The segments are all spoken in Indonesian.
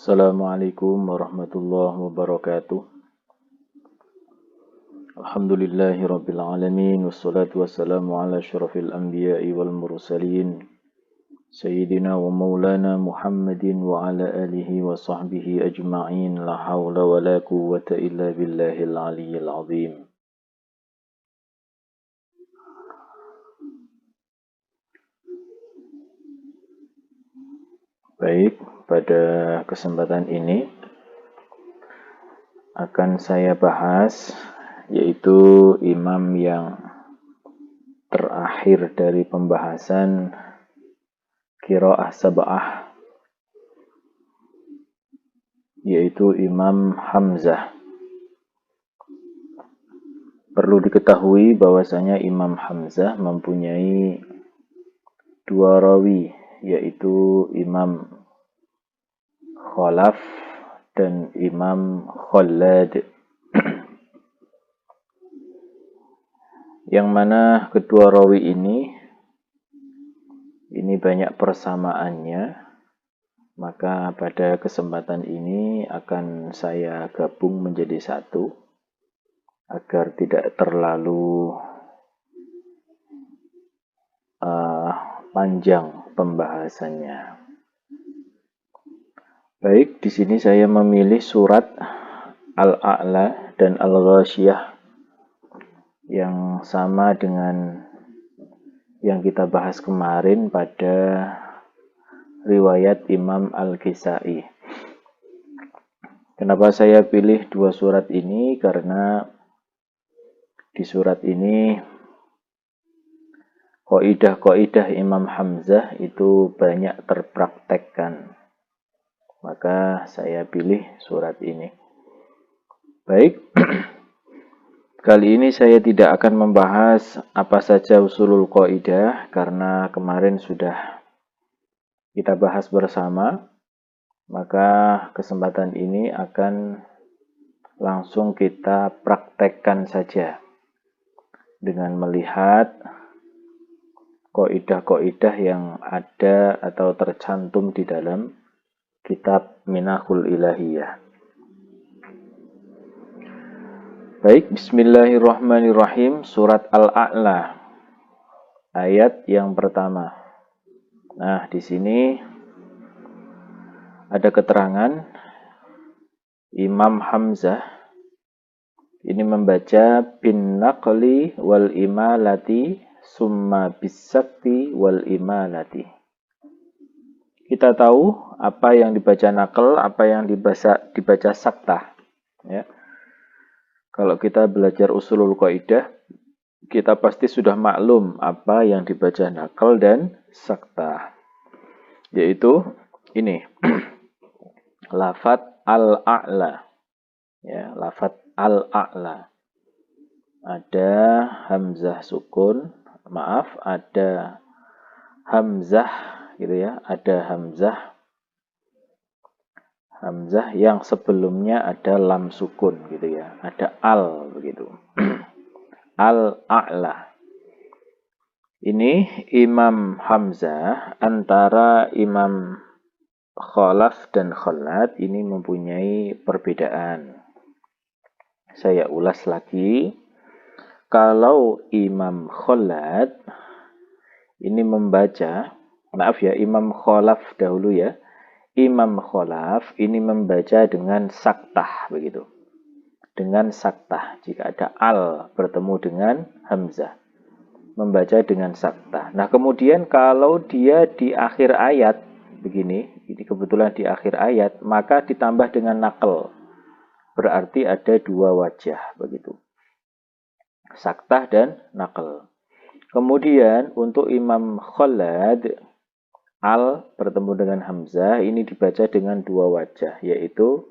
Assalamualaikum warahmatullahi wabarakatuh. Alhamdulillahi rabbil alamin wassalatu wassalamu ala asyrafil anbiya'i wal mursalin sayyidina wa maulana Muhammadin wa ala alihi wa sahbihi ajma'in la hawla wa la quwwata illa billahil aliyyil azim. Baik, pada kesempatan ini akan saya bahas yaitu imam yang terakhir dari pembahasan qiraah sab'ah, yaitu Imam Hamzah. Perlu diketahui bahwasanya Imam Hamzah mempunyai dua rawi, yaitu Imam Khalaf dan Imam Khallad. Yang mana kedua rawi ini banyak persamaannya, maka pada kesempatan ini akan saya gabung menjadi satu agar tidak terlalu panjang pembahasannya. Baik, di sini saya memilih surat Al-A'la dan Al-Ghasyiyah yang sama dengan yang kita bahas kemarin pada riwayat Imam Al-Kisai. Kenapa saya pilih dua surat ini? Karena di surat ini kaidah-kaidah Imam Hamzah itu banyak terpraktekkan. Maka saya pilih surat ini. Baik. Kali ini saya tidak akan membahas apa saja usulul qaidah karena kemarin sudah kita bahas bersama. Maka kesempatan ini akan langsung kita praktekkan saja dengan melihat qaidah-qaidah yang ada atau tercantum di dalam kitab Minahul Ilahiyah. Baik, bismillahirrahmanirrahim. Surat Al-A'la, ayat yang pertama. Nah, di sini ada keterangan Imam Hamzah ini membaca bin naqli wal imalati summa bisakti wal imalati. Kita tahu apa yang dibaca naql, apa yang dibaca saktah, ya. Kalau kita belajar usulul qaidah, kita pasti sudah maklum apa yang dibaca naql dan saktah. Yaitu ini. Lafat al-a'la. Ya, lafat al-a'la. Ada hamzah sukun, ada hamzah gitu ya, ada hamzah yang sebelumnya ada lam sukun gitu ya, ada al begitu. Al-a'la. Ini Imam Hamzah antara Imam Khalaf dan Khallad ini mempunyai perbedaan. Saya ulas lagi. Kalau Imam Khallad ini membaca, Imam Khalaf dahulu ya. Imam Khalaf ini membaca dengan saktah begitu. Dengan saktah. Jika ada al bertemu dengan hamzah, membaca dengan saktah. Nah, kemudian kalau dia di akhir ayat begini, ini kebetulan di akhir ayat, maka ditambah dengan naql. Berarti ada dua wajah begitu. Saktah dan naql. Kemudian untuk Imam Khallad, al bertemu dengan hamzah ini dibaca dengan dua wajah, yaitu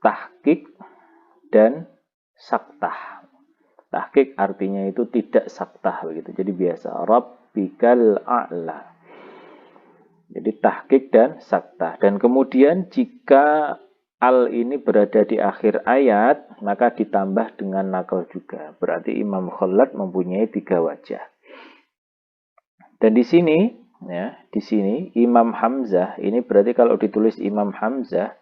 tahqiq dan saktah. Tahqiq artinya itu tidak saktah begitu. Jadi biasa rabbikal a'la. Jadi tahqiq dan saktah. Dan kemudian jika al ini berada di akhir ayat, maka ditambah dengan naql juga. Berarti Imam Khallad mempunyai tiga wajah. Dan di sini Ya, di sini Imam Hamzah ini berarti kalau ditulis Imam Hamzah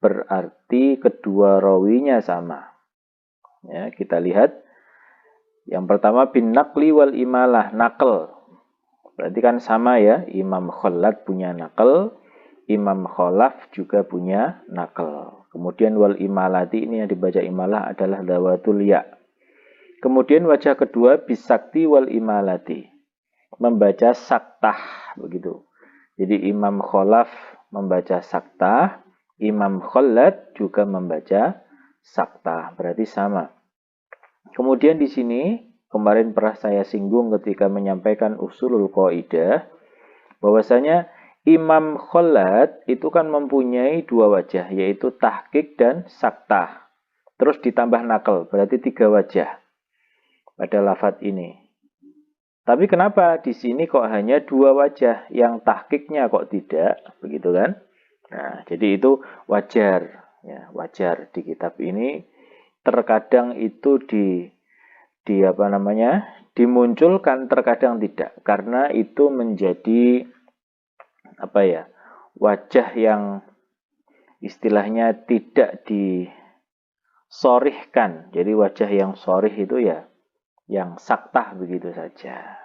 berarti kedua rawinya sama. Ya, kita lihat yang pertama bin naqli wal imalah, naql. Berarti kan sama ya, Imam Khallat punya naql, Imam Khalaf juga punya naql. Kemudian wal imalati ini yang dibaca imalah adalah dawatul ya. Kemudian wajah kedua bisakti wal imalati, membaca saktah begitu. Jadi Imam Khalaf membaca saktah, Imam Khallat juga membaca saktah, berarti sama. Kemudian di sini kemarin pernah saya singgung ketika menyampaikan usulul qaidah bahwasanya Imam Khallat itu kan mempunyai dua wajah, yaitu tahqiq dan saktah. Terus ditambah naql, berarti 3 wajah pada lafadz ini. Tapi kenapa di sini kok hanya 2 wajah, yang tahqiqnya kok tidak, begitu kan? Nah, jadi itu wajar, ya, wajar di kitab ini terkadang itu dimunculkan, terkadang tidak, karena itu menjadi wajah yang istilahnya tidak disorihkan. Jadi wajah yang sorih itu ya yang saktah begitu saja.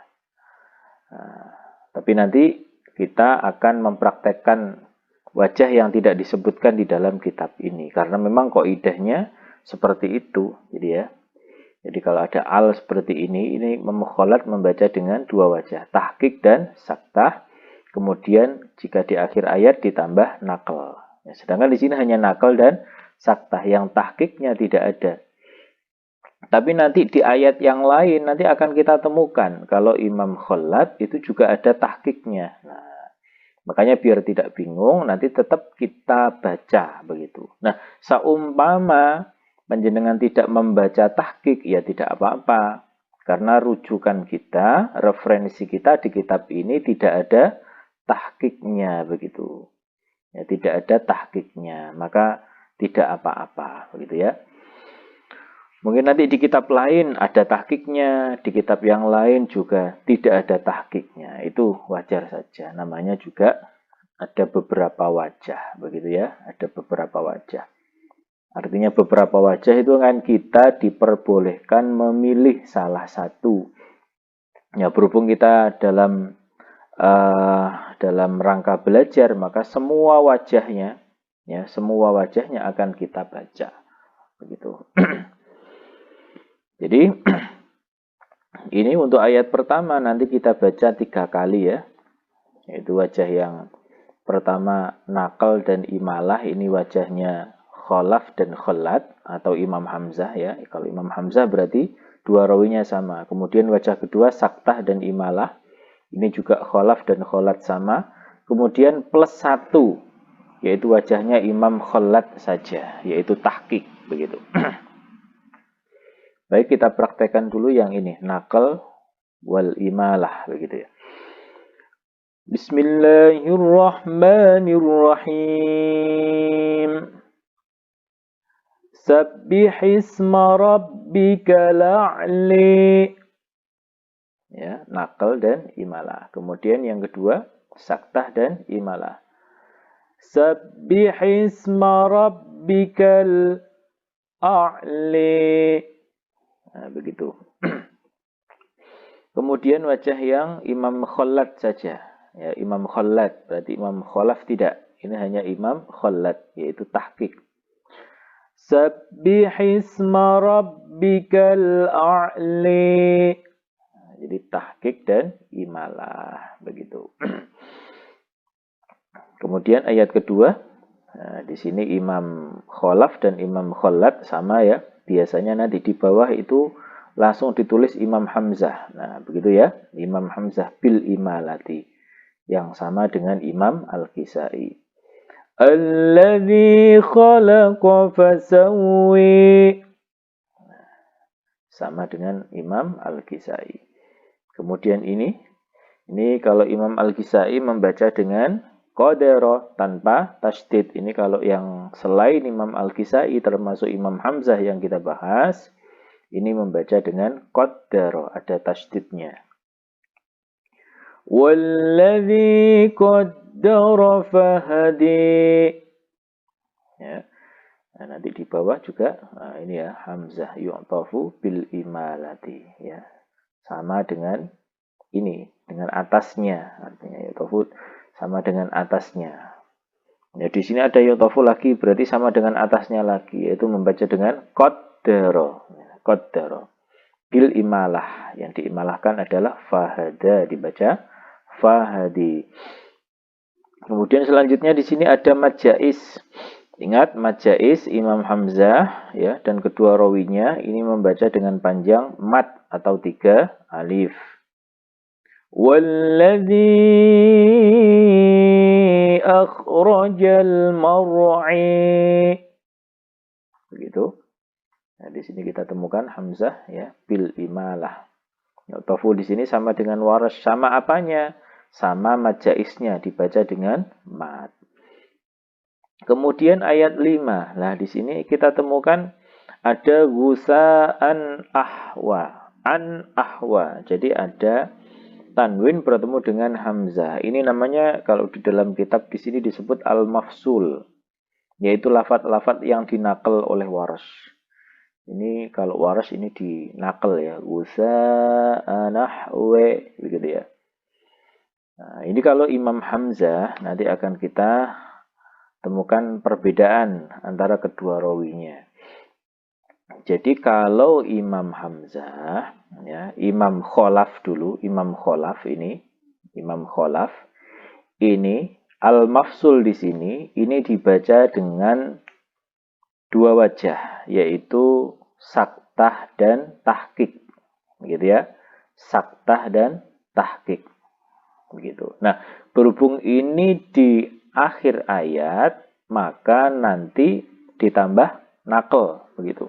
Nah, tapi nanti kita akan mempraktekkan wajah yang tidak disebutkan di dalam kitab ini, karena memang kaidahnya seperti itu. Jadi kalau ada al seperti ini Khallat membaca dengan 2 wajah, tahqiq dan saktah. Kemudian jika di akhir ayat ditambah naql. Ya, sedangkan di sini hanya naql dan saktah, yang tahqiqnya tidak ada. Tapi nanti di ayat yang lain nanti akan kita temukan kalau Imam Khallat itu juga ada tahqiqnya. Nah, makanya biar tidak bingung nanti tetap kita baca begitu. Nah, saumpama panjenengan tidak membaca tahqiq ya tidak apa-apa. Karena rujukan kita, referensi kita di kitab ini tidak ada tahqiqnya begitu. Ya, tidak ada tahqiqnya, maka tidak apa-apa begitu ya. Mungkin nanti di kitab lain ada tahqiqnya, di kitab yang lain juga tidak ada tahqiqnya. Itu wajar saja. Namanya juga ada beberapa wajah, begitu ya. Ada beberapa wajah. Artinya beberapa wajah itu kan kita diperbolehkan memilih salah satu. Ya, berhubung kita dalam rangka belajar, maka semua wajahnya akan kita baca. Begitu. Jadi ini untuk ayat pertama nanti kita baca 3 kali ya. Yaitu wajah yang pertama naql dan imalah, ini wajahnya Khalaf dan Khallat atau Imam Hamzah ya. Kalau Imam Hamzah berarti 2 rawinya sama. Kemudian wajah kedua saktah dan imalah. Ini juga Khalaf dan Khallat sama. Kemudian plus 1 yaitu wajahnya Imam Khallat saja, yaitu tahqiq begitu. Baik, kita praktekkan dulu yang ini, naql wal imalah begitu ya. Bismillahirrahmanirrahim. Sabbihisma rabbikal a'li. Ya, naql dan imalah. Kemudian yang kedua, saktah dan imalah. Sabbihisma rabbikal a'li. Nah, begitu. Kemudian wajah yang Imam Khallat saja. Ya, Imam Khallat. Berarti Imam Khalaf tidak. Ini hanya Imam Khallat, yaitu tahqiq. Sabbihisma rabbikal a'li. Nah, jadi tahqiq dan imalah. Begitu. Kemudian ayat kedua. Nah, di sini Imam Khalaf dan Imam Khallat sama ya. Biasanya nanti di bawah itu langsung ditulis Imam Hamzah. Nah, begitu ya. Imam Hamzah bil imalati. Yang sama dengan Imam Al-Kisai. Alladzi khalaqa fasawwi. Sama dengan Imam Al-Kisai. Kemudian ini kalau Imam Al-Kisai membaca dengan qadara tanpa tasydid. Ini kalau yang selain Imam Al-Kisai termasuk Imam Hamzah yang kita bahas, ini membaca dengan qadara, ada tasydidnya. Walladzi qaddara fahadi. Ya. Nah, nanti di bawah juga ini ya hamzah yu'tafu bil imalati ya. Sama dengan ini, dengan atasnya. Artinya yu'tafu sama dengan atasnya. Ya, di sini ada yu'tafu lagi, berarti sama dengan atasnya lagi, yaitu membaca dengan qaddara. Qaddara. Bil imalah. Yang diimalahkan adalah fahada, dibaca fahadi. Kemudian selanjutnya di sini ada mad jaiz. Ingat mad jaiz Imam Hamzah ya dan kedua rawinya ini membaca dengan panjang mad atau 3 alif. Walladzi akhrajal mar'i. Begitu. Nah, di sini kita temukan hamzah ya bil imalah. Yu'tafu di sini sama dengan waras, sama apanya? Sama mad jaiznya dibaca dengan mad. Kemudian ayat 5. Nah, di sini kita temukan ada gusaan ahwa, an ahwa. Jadi ada tanwin bertemu dengan hamzah. Ini namanya kalau di dalam kitab di sini disebut al-mafsul, yaitu lafaz-lafaz yang dinakal oleh waras. Ini kalau waras ini dinakal ya, gusaan ahwa begitu ya. Nah, ini kalau Imam Hamzah nanti akan kita temukan perbedaan antara kedua rawinya. Jadi kalau Imam Hamzah, ya, Imam Khalaf dulu, Imam Khalaf ini al-mafsul di sini ini dibaca dengan dua wajah, yaitu saktah dan tahqiq, begitu ya, saktah dan tahqiq. Begitu. Nah, berhubung ini di akhir ayat, maka nanti ditambah nakal, begitu.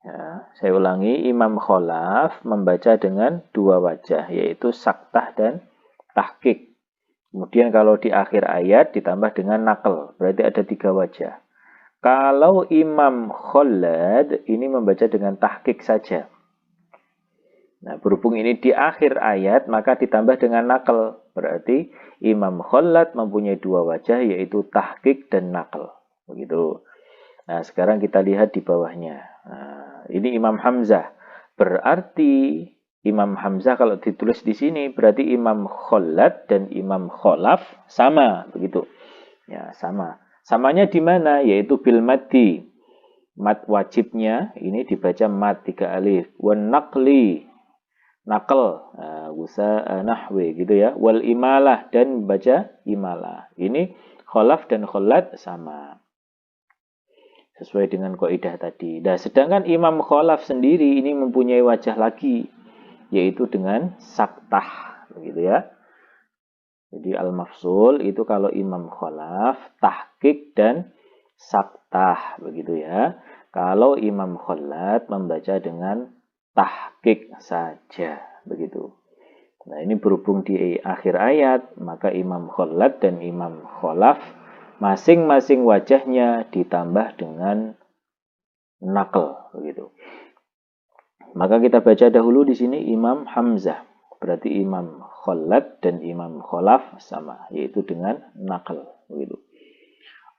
Ya, saya ulangi, Imam Khalaf membaca dengan dua wajah, yaitu saktah dan tahqiq. Kemudian kalau di akhir ayat ditambah dengan nakal, berarti ada 3 wajah. Kalau Imam Khalad ini membaca dengan tahqiq saja. Nah, berhubung ini di akhir ayat, maka ditambah dengan nakal. Berarti Imam Khalad mempunyai 2 wajah, yaitu tahqiq dan nakal. Begitu. Nah, sekarang kita lihat di bawahnya. Nah, ini Imam Hamzah. Berarti Imam Hamzah kalau ditulis di sini, berarti Imam Khalad dan Imam Khalaf sama. Begitu. Ya, sama. Samanya di mana? Yaitu bil maddi. Mad wajibnya ini dibaca mad 3 alif. Wan naqli. Nakal, wusa nahwi gitu ya. Wal imalah dan baca imalah. Ini Khalaf dan Khalad sama. Sesuai dengan kaidah tadi. Nah, sedangkan Imam Khalaf sendiri ini mempunyai wajah lagi, yaitu dengan saktah, begitu ya. Jadi al-mafsul itu kalau Imam Khalaf tahqiq dan saktah, begitu ya. Kalau Imam Khalad membaca dengan tahqiq saja, begitu. Nah, ini berhubung di akhir ayat, maka Imam Khalad dan Imam Khalaf masing-masing wajahnya ditambah dengan nakal, begitu. Maka kita baca dahulu di sini Imam Hamzah. Berarti Imam Khalad dan Imam Khalaf sama, yaitu dengan nakal, begitu.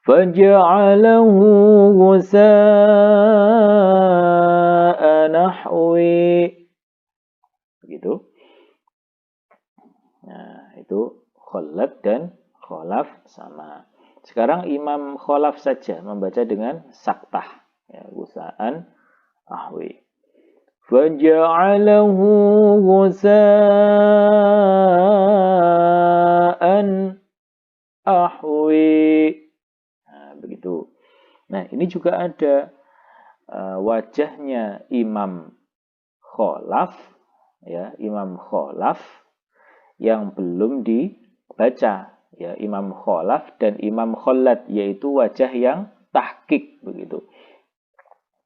Faja'alahu ghusa'a nahwi. Begitu. Nah, itu Khalad dan Khalaf sama. Sekarang Imam Khalaf saja membaca dengan saktah, ya, gusaan ahwi. Faja'alahu gusaan ahwi. Nah, begitu. Nah, ini juga ada wajahnya Imam Khalaf, ya, Imam Khalaf yang belum dibaca, ya, Imam Khalaf dan Imam Khalad, yaitu wajah yang tahqiq, begitu.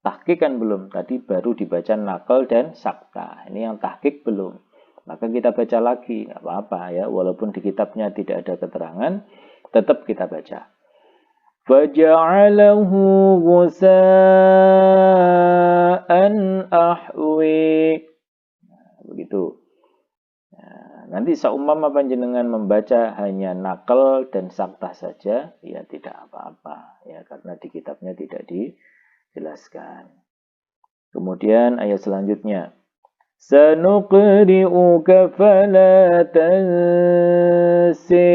Tahqiq kan belum, tadi baru dibaca nakal dan sakta. Ini yang tahqiq belum. Maka kita baca lagi, nggak apa-apa ya, walaupun di kitabnya tidak ada keterangan, tetap kita baca. Faja'alahu ghusaan ahwi. Nah, begitu. nanti seumpama panjenengan membaca hanya nakal dan saktah saja, ya tidak apa-apa, ya karena di kitabnya tidak dijelaskan. Kemudian ayat selanjutnya, sanuqri'uka fala tansi.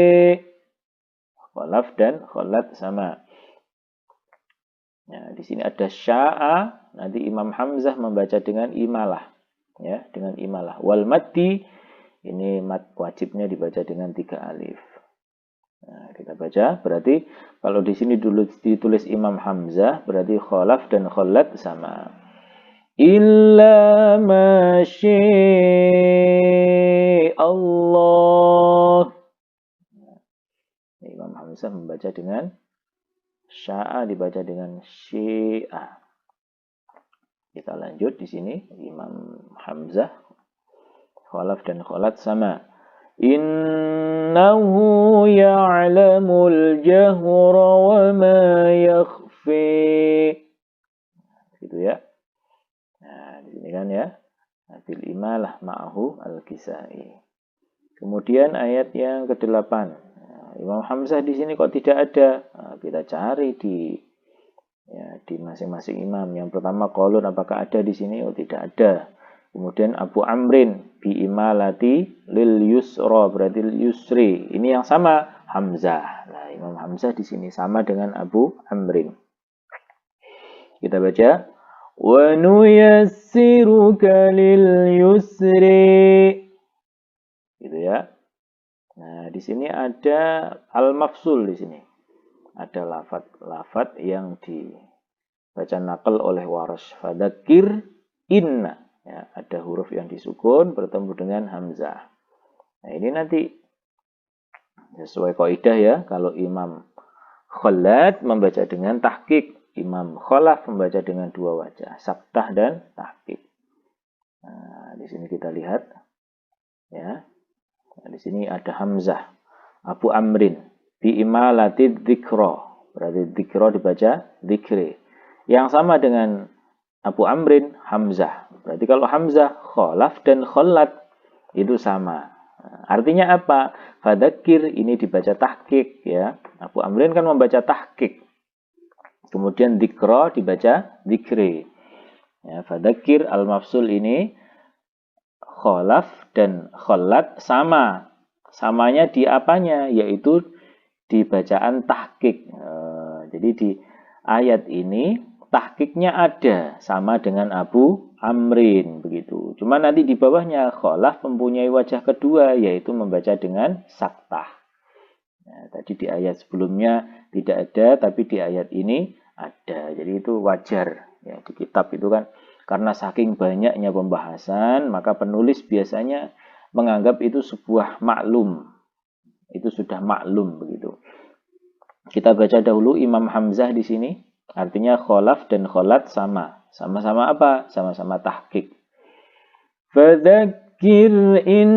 Khalaf dan khalat sama. Nah, di sini ada sya'a, nanti Imam Hamzah membaca dengan imalah, ya, dengan imalah. Wal maddi, ini mad wajibnya dibaca dengan 3 alif. Nah, kita baca, berarti kalau di sini dulu ditulis Imam Hamzah, berarti khalaf dan khalat sama. Illa ma Allah. Imam Hamzah membaca dengan sya'a, dibaca dengan syi'a. Kita lanjut di sini Imam Hamzah khalaf dan khalat sama. Innahu ya'lamul jahra wa ma yakhfi. Gitu ya. Nah, di sini kan ya. Bil imalah ma'ahu al-Kisai. Kemudian ayat yang ke-8. Imam Hamzah di sini kok tidak ada? Nah, kita cari di masing-masing imam. Yang pertama qaulun, apakah ada di sini? Oh, tidak ada. Kemudian Abu Amrin bi imalati lil yusra, berarti lil yusri. Ini yang sama Hamzah. Nah, Imam Hamzah di sini sama dengan Abu Amrin. Kita baca wa nuyassiruka lil yusri. Gitu ya. Nah, di sini ada al-mafsul di sini. Ada lafaz yang dibaca nakal oleh Warash. Fadzakir inna. Ya, ada huruf yang disukun bertemu dengan hamzah. Nah, ini nanti sesuai kaidah ya. Kalau Imam Khalad membaca dengan tahqiq, Imam Khalaf membaca dengan 2 wajah, saktah dan tahqiq. Nah, di sini kita lihat ya. Nah, di sini ada hamzah. Abu Amrin bi imalati dzikra. Berarti dzikra dibaca dzikri. Yang sama dengan Abu Amrin hamzah. Berarti kalau hamzah khalaf dan khalat itu sama. Nah, artinya apa? Fadzakir ini dibaca tahqiq ya. Abu Amrin kan membaca tahqiq. Kemudian dzikra dibaca dzikri. Ya, fadzakir al-mafsul ini khalaf dan khalat sama. Samanya di apanya? Yaitu di bacaan tahqiq. Jadi di ayat ini tahqiqnya ada sama dengan Abu Amrin begitu. Cuma nanti di bawahnya khalaf mempunyai wajah kedua yaitu membaca dengan saktah. Nah, tadi di ayat sebelumnya tidak ada, tapi di ayat ini ada. Jadi itu wajar ya, di kitab itu kan. Karena saking banyaknya pembahasan, maka penulis biasanya menganggap itu sebuah maklum. Itu sudah maklum begitu. Kita baca dahulu Imam Hamzah di sini. Artinya khalaf dan khalat sama. Sama-sama apa? Sama-sama tahqiq. Fadzakir in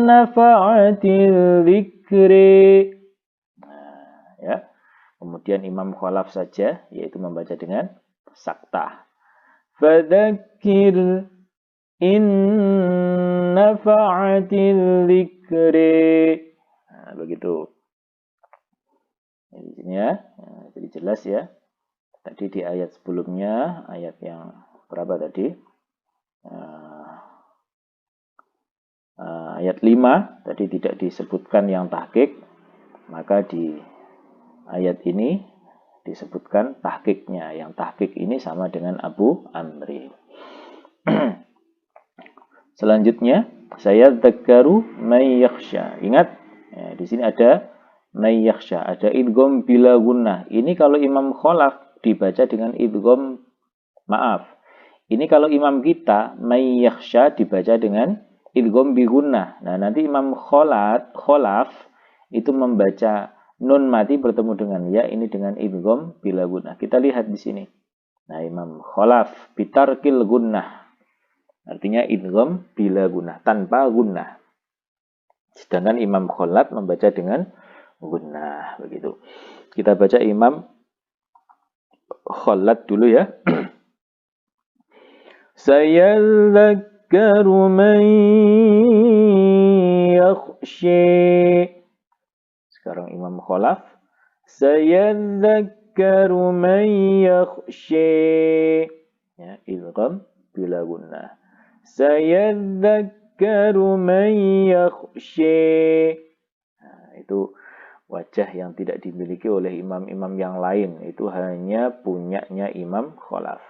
nafa'atil dzikri. Nah, ya. Kemudian Imam Khalaf saja, yaitu membaca dengan saktah. Fadzakir in nafa'atil dzikri. Nah, begitu. Di sini ya. Nah, jadi jelas ya. Tadi di ayat sebelumnya, ayat yang berapa tadi? Ayat 5 tadi tidak disebutkan yang tahqiq, maka di ayat ini disebutkan tahqiqnya. Yang tahqiq ini sama dengan Abu Amri. Selanjutnya, saya dzakaru may yakhsha. Ingat, ya, di sini ada may yakhsha, ada idgham bila gunnah. Ini kalau Imam Khalaf dibaca dengan idgham, maaf. Ini kalau imam kita may yakhsha dibaca dengan idgham bi gunnah. Nah, nanti Imam Khalaf itu membaca nun mati bertemu dengan ya, ini dengan idgham bila gunnah. Kita lihat di sini. Nah, Imam Khalaf bitarkil gunnah. Artinya idgham bila gunnah, tanpa gunnah. Sedangkan Imam Khalaf membaca dengan gunnah, begitu. Kita baca Imam Khalaf dulu ya. Sayadzakkaru man yakhshi. Sekarang Imam Khalaf. Sayadzakkaru man yakhshi. Ya, idgham bila gunnah. Sayadzakkaru man yakhshi. Nah, itu wajah yang tidak dimiliki oleh imam-imam yang lain. Itu hanya punyanya Imam Khalaf.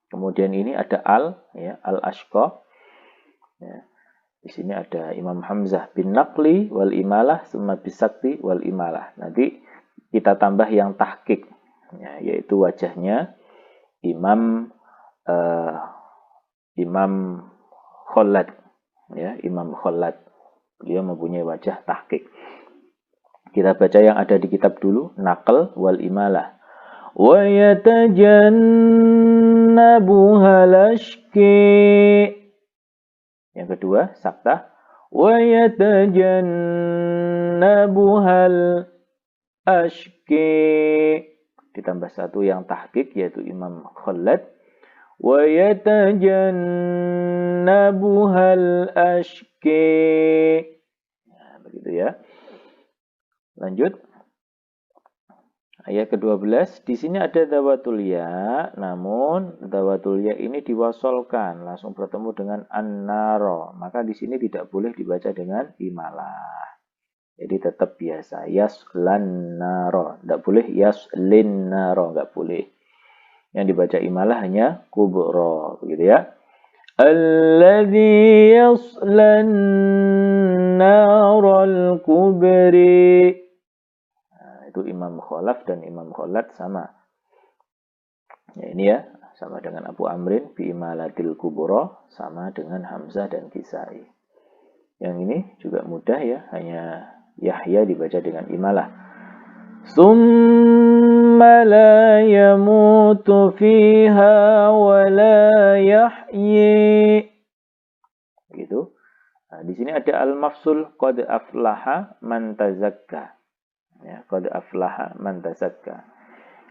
Kemudian ini ada ya, al-ashqa. Ya. Di sini ada Imam Hamzah bin Naqli wal imalah, summa bisakti wal imalah. Nanti kita tambah yang tahqiq, ya, yaitu wajahnya Imam Khalad, ya, Imam Khalad. Beliau mempunyai wajah tahqiq. Kita baca yang ada di kitab dulu, naql wal imalah. Wa yatajannabuhal ashqi. Yang kedua, saktah. Wa yatajannabuhal ashqi. Ditambah satu yang tahqiq, yaitu Imam Khalad. Wa yatajannabuhal ashqi. Nah, begitu ya. Lanjut. Ayat ke-12, di sini ada dawatul ya, namun dawatul ya ini diwasolkan, langsung bertemu dengan an-naro. Maka di sini tidak boleh dibaca dengan imalah. Jadi tetap biasa, yaslan naro. Tidak boleh yaslin naro, nggak boleh. Yang dibaca imalah hanya kubro, begitu ya. Alladzi yaslan naral kubri. Itu Imam Khalaf dan Imam Khalad sama. Ya, ini ya, sama dengan Abu Amrin bi imalatil kubra, sama dengan Hamzah dan Kisai. Yang ini juga mudah ya, hanya Yahya dibaca dengan imalah. Summa la yamutu fiha wa la yahyi. Gitu. Nah, di sini ada al-mafsul qad aflaha man tazakka. Ya, qad aflaha man tazakka.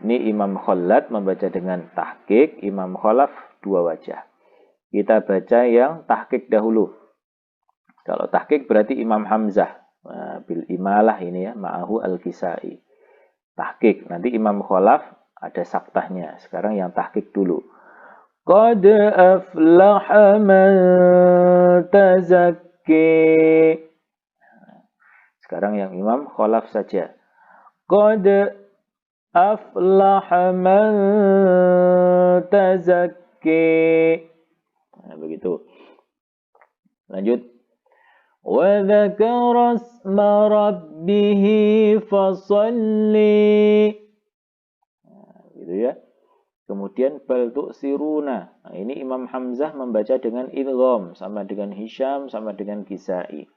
Ini Imam Khalad membaca dengan tahqiq, Imam Khalaf dua wajah. Kita baca yang tahqiq dahulu. Kalau tahqiq berarti Imam Hamzah bil imalah ini ya, ma'ahu al-Kisai. Tahqiq, nanti Imam Khalaf ada saktahnya. Sekarang yang tahqiq dulu. Qad aflaha man tazakki. Sekarang yang Imam Khalaf saja. Qad aflaha man tazakki. Nah, begitu. Lanjut. Wa dzakara asma rabbih fasalli. Nah, gitu ya. Kemudian bal tu'siruna. Nah, ini Imam Hamzah membaca dengan idgham, sama dengan Hisham, sama dengan Kisai.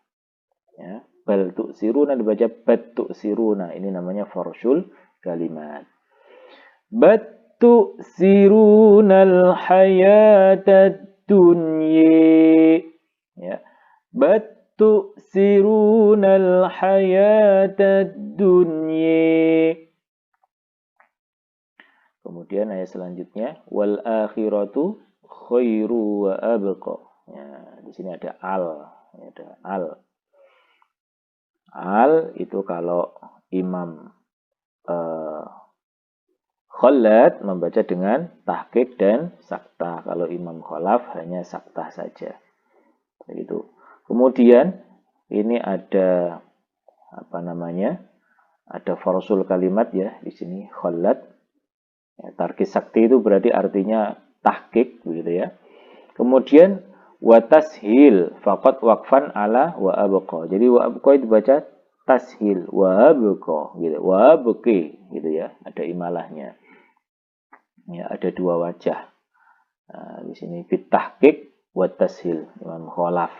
Ya. Bal tu'siruna dibaca bat tu'siruna. Ini namanya farshul kalimat. Bat tu'sirunal hayatad dunya. Ya. Bat tu'sirunal hayatad dunya. Kemudian ayat selanjutnya wal akhiratu khairu wa abqa. Ya, di sini ada al. Ya, ada al. Al itu kalau Imam Khalad membaca dengan tahqiq dan saktah. Kalau Imam Khalaf hanya saktah saja. Begitu. Kemudian ini ada apa namanya? Ada farsul kalimat ya di sini Khalad. Ya, tarkis sakti itu berarti artinya tahqiq begitu ya. Kemudian wa tashil faqat waqfan ala wa abqa. Jadi wa abqa itu baca tashil wa abqa gitu. Wa abqi gitu ya. Ada imalahnya. Ya, ada dua wajah. Nah, di sini bit tahqiq wa tashil Imam Khalaf.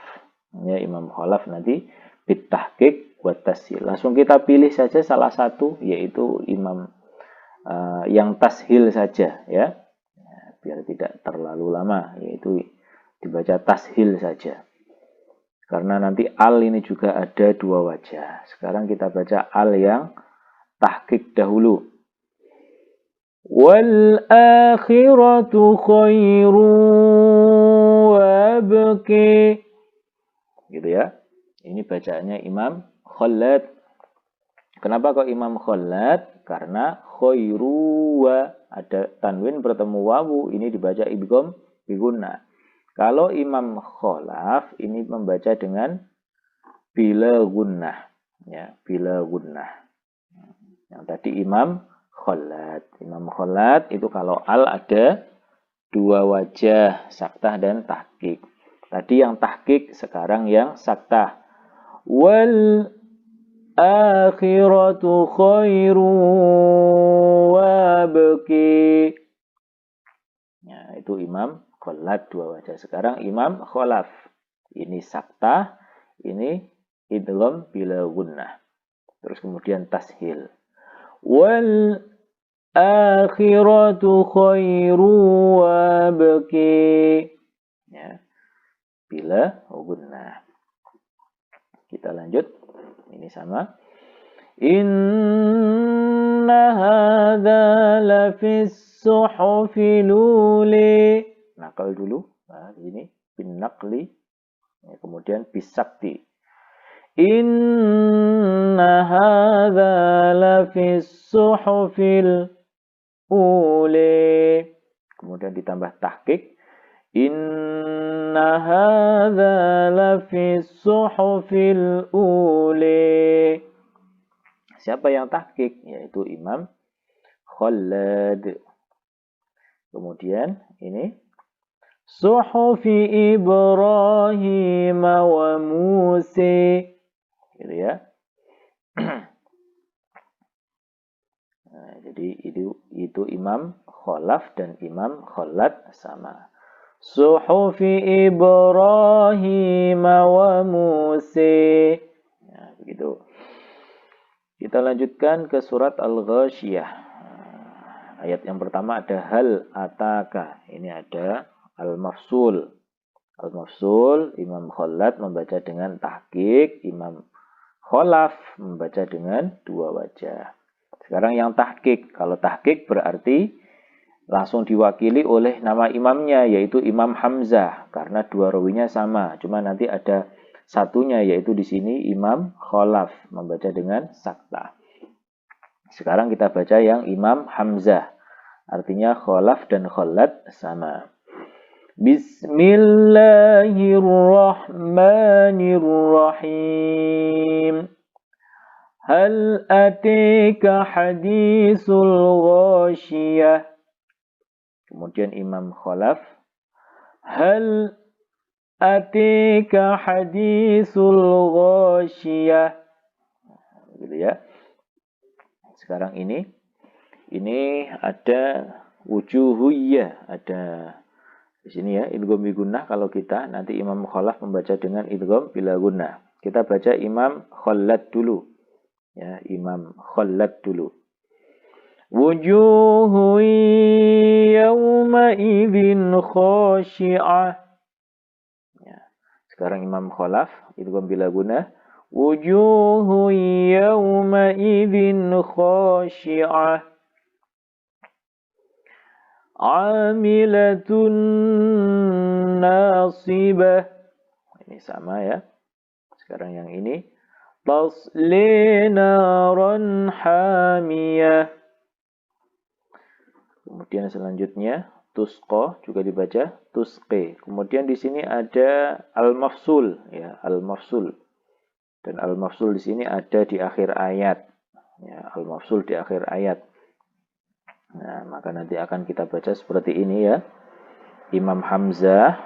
Ya, Imam Khalaf nanti bit tahqiq wa tashil. Langsung kita pilih saja salah satu yaitu Imam yang tashil saja ya. Biar tidak terlalu lama, yaitu dibaca tashil saja. Karena nanti al ini juga ada dua wajah. Sekarang kita baca al yang tahqiq dahulu. Wal akhiratu khairu wa abqi. Gitu ya. Ini bacaannya Imam Khallat. Kenapa kok Imam Khallat? Karena khairu wa, ada tanwin bertemu wawu, ini dibaca idgham bi gunnah. Kalau Imam Khalaf ini membaca dengan bila gunnah, ya, bila gunnah. Yang tadi Imam Khallat. Imam Khallat itu kalau al ada dua wajah, saktah dan tahqiq. Tadi yang tahqiq, sekarang yang saktah. Wal akhiratu khairu wa baki. Ya, itu Imam Khallat dua wajah. Sekarang Imam Khalaf. Ini saktah, ini idgham bila gunnah. Terus kemudian tashil. Wal akhiratu khairu wa baki. Ya, bila gunnah. Kita lanjut. Ini sama. Inna hadza lafis suhufil uli. Nakal dulu. Nah, ini bin naqli. Ya, kemudian bisakti. Inna hadza lafis suhufil uli. Kemudian ditambah tahqiq. Inna hadza lafis suhufil uli. Siapa yang tahqiq? Yaitu Imam Khallat. Kemudian ini Suhufi Ibrahim wa Musa. Gitu ya. Nah, jadi itu Imam Khalaf dan Imam Khallat sama. Suhufi Ibrahim wa Musa. Nah, begitu. Kita lanjutkan ke surat Al-Ghasyiyah. Ayat yang pertama ada hal ataka. Ini ada al-mafsul. Al-mafsul, Imam Khallat membaca dengan tahqiq, Imam Khalaf membaca dengan dua wajah. Sekarang yang tahqiq. Kalau tahqiq berarti langsung diwakili oleh nama imamnya, yaitu Imam Hamzah. Karena dua rawinya sama. Cuma nanti ada satunya, yaitu di sini Imam Khalaf membaca dengan saktah. Sekarang kita baca yang Imam Hamzah. Artinya Khalaf dan Khallat sama. Bismillahirrahmanirrahim. Hal atika hadisul ghasyiyah. Kemudian Imam Khalaf. Hal atika hadisul ghasyiyah. Gitu ya. Sekarang ini ada wujuhiyah, ada di sini ya, idgham bi gunnah. Kalau kita nanti Imam Khalaf membaca dengan idgham bila gunnah. Kita baca Imam Khallat dulu. Ya, Imam Khallat dulu. Wujuhu yawma idzin khashi'ah. Ya. Sekarang Imam Khalaf idgham bila gunnah. Wujuhu yawma idzin khashi'ah. Amilatun nasibah. Ini sama ya. Sekarang yang ini. Tasli naran hamiyah. Kemudian selanjutnya tusqa juga dibaca tusqi. Kemudian di sini ada al-mafsul ya, al-mafsul. Dan al-mafsul di sini ada di akhir ayat. Ya, al-mafsul di akhir ayat. Nah, maka nanti akan kita baca seperti ini ya. Imam Hamzah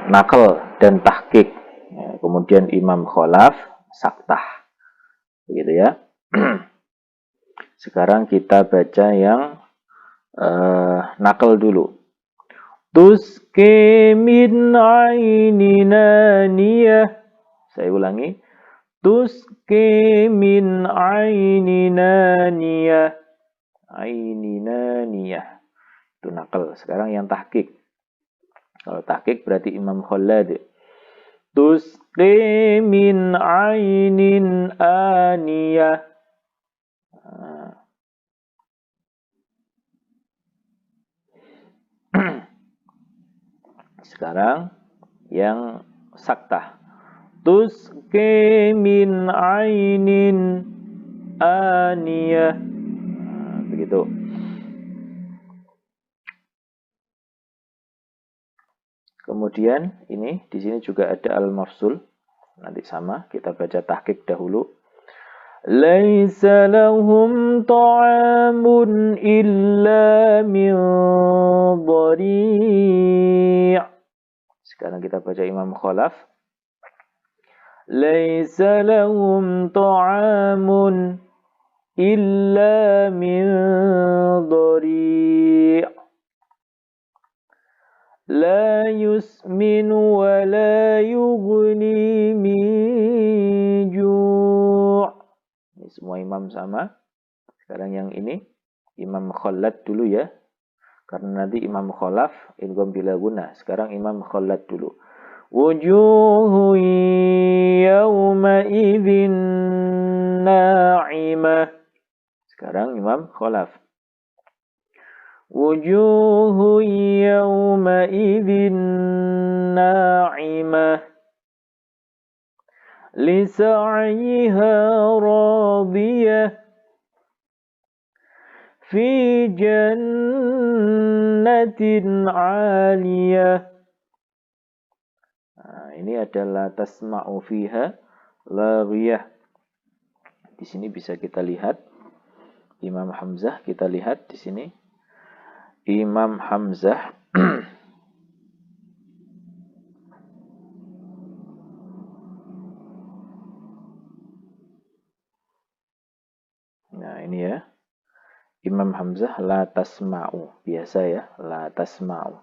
nakal dan tahqiq. Ya, kemudian Imam Khalaf saktah. Begitu ya. Sekarang kita baca yang nakal dulu. Tuski min ainina niyah. Saya ulangi. Tuski min ainina niyah. Ainina niyah. Itu nakal. Sekarang yang tahqiq. Kalau tahqiq berarti Imam Khallat. Tuski min ainin aniyah. Sekarang yang saktah. Tusqi min ainin aniyah. Nah, begitu. Kemudian ini di sini juga ada al-mafsul. Nanti sama, kita baca tahqiq dahulu. Laisa lahum ta'amun illa min dhari'. Sekarang kita baca Imam Khalaf. Laisa lahum ta'amun illa min dhari'. La yusminu wa la yughni min ju'. Ini semua imam sama. Sekarang yang ini Imam Khalad dulu ya. Karena nanti Imam Khalaf idgham bila guna. Sekarang Imam Khalad dulu. Wujuhu yawma idzin na'imah. Sekarang Imam Khalaf. Wujuhu yawma idzin na'imah. Lisa'yiha radiyah. Fi jannatin 'aliyah. Nah, ini adalah tasma'u fiha laghiyah. Di sini bisa kita lihat Imam Hamzah, kita lihat di sini Imam Hamzah nah ini ya Imam Hamzah la tasma'u, biasa ya, la tasma'u.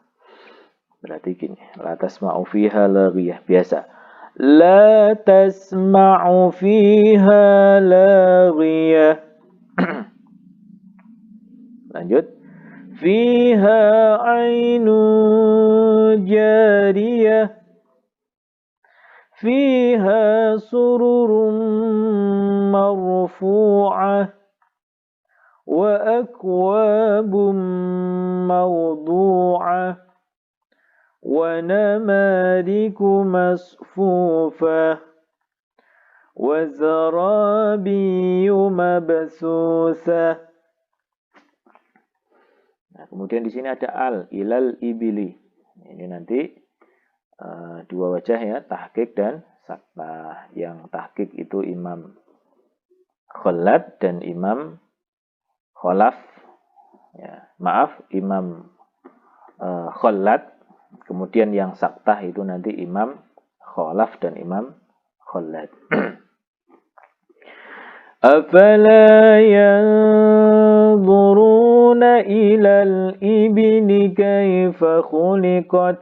Berarti gini, la tasma'u fiha laghiyah, biasa. La tasma'u fiha laghiyah. Lanjut. Fiha 'ainun jariyah. Fiha sururun marfu'ah. Wa akwabun mawdu'ah. Wa namariku masfufah. Wa zarabiyu mabsusah. Nah, kemudian di sini ada ilal ibili. Ini nanti dua wajah ya, tahqiq dan saktah. Yang tahqiq itu Imam Khalad dan Imam Khalaf. Ya, maaf, Imam Khalad. Kemudian yang saktah itu nanti Imam Khalaf dan Imam Khalad. Afala yanzuruna ilal ibni kaifa khuliqat.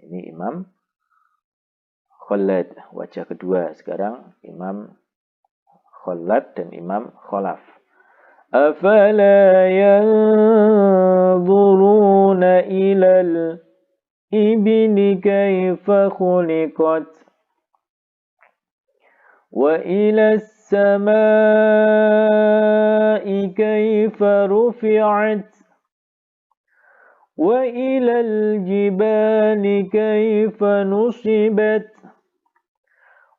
Ini Imam Khalad, wajah kedua. Sekarang Imam Khalad dan Imam Khalaf. Afala yanzuruna ilal ibni kaifa khuliqat. Wa ilas samai kaifa rufi'at. Wa ilal jibali kaifa nusibat.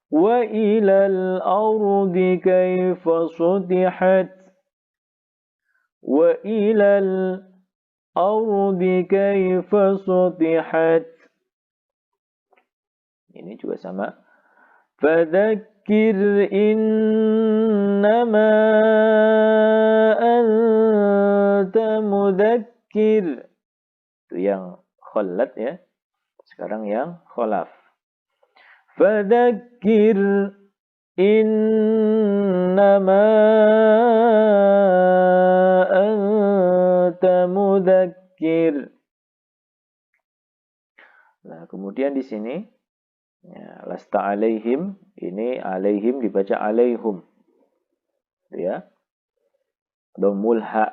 Wa ilal ardi kaifa sutihat. Wa ilal ardi kaifa sutihat. Ini juga sama. Fadzakir innama anta mudzakir. Itu yang Khalad ya. Sekarang yang Khalaf. Fadzakir innama anta mudzakir. Nah, kemudian di sini ya, lasta alaihim, ini alaihim dibaca alaihum. Ya. Dhammul ha,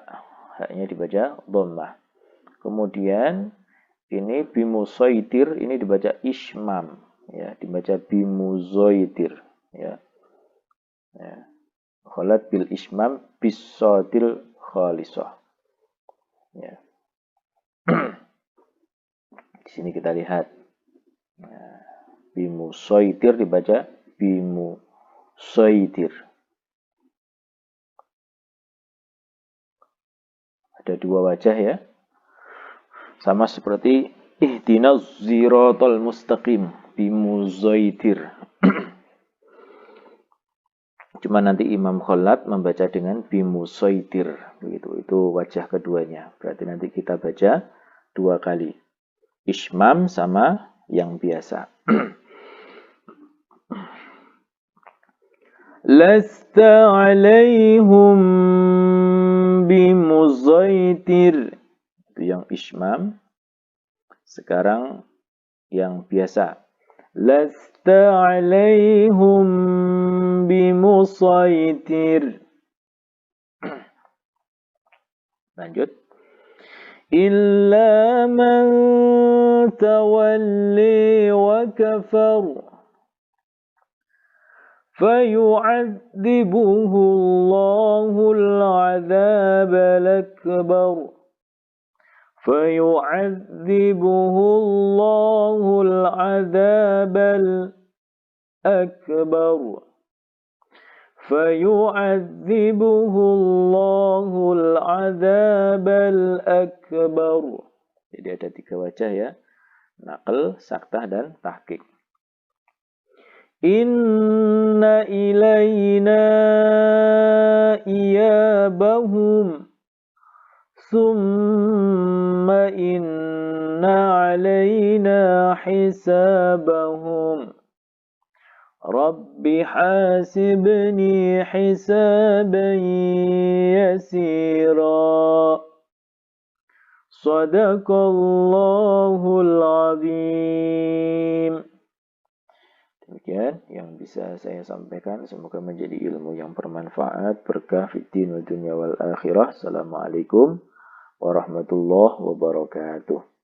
haknya dibaca dhammah. Kemudian ini bimusaitir, ini dibaca ismam, ya, dibaca bimuzoitir, ya. Ya. Khalad bil ismam bisotil khalisah. Ya. Di sini kita lihat. Ya. Bimusaitir dibaca bimusaitir. Ada dua wajah ya. Sama seperti ihdinas siratal mustaqim bimuzaitir. Cuma nanti Imam Khallat membaca dengan bimusaitir. Begitu. Itu wajah keduanya. Berarti nanti kita baca dua kali. Ismam sama yang biasa. Lasta alaihum bimuzaitir. Itu yang ismam. Sekarang yang biasa. Lasta alaihum bimusaitir. Lanjut. Illa man tawalli wa kafar. فيعذبه الله العذاب الأكبر فيعذبه الله العذاب الأكبر فيعذبه الله العذاب الأكبر. Jadi ada tiga wajah ya. Naql, saktah, dan tahqiq. Inna ilayna iyabahum summa inna alayna hisabahum Rabbi hasibni hisaban yasira Sadaqallahul azim. Demikian yang bisa saya sampaikan. Semoga menjadi ilmu yang bermanfaat, berkah fid din wal dunya wal akhirah. Assalamualaikum warahmatullahi wabarakatuh.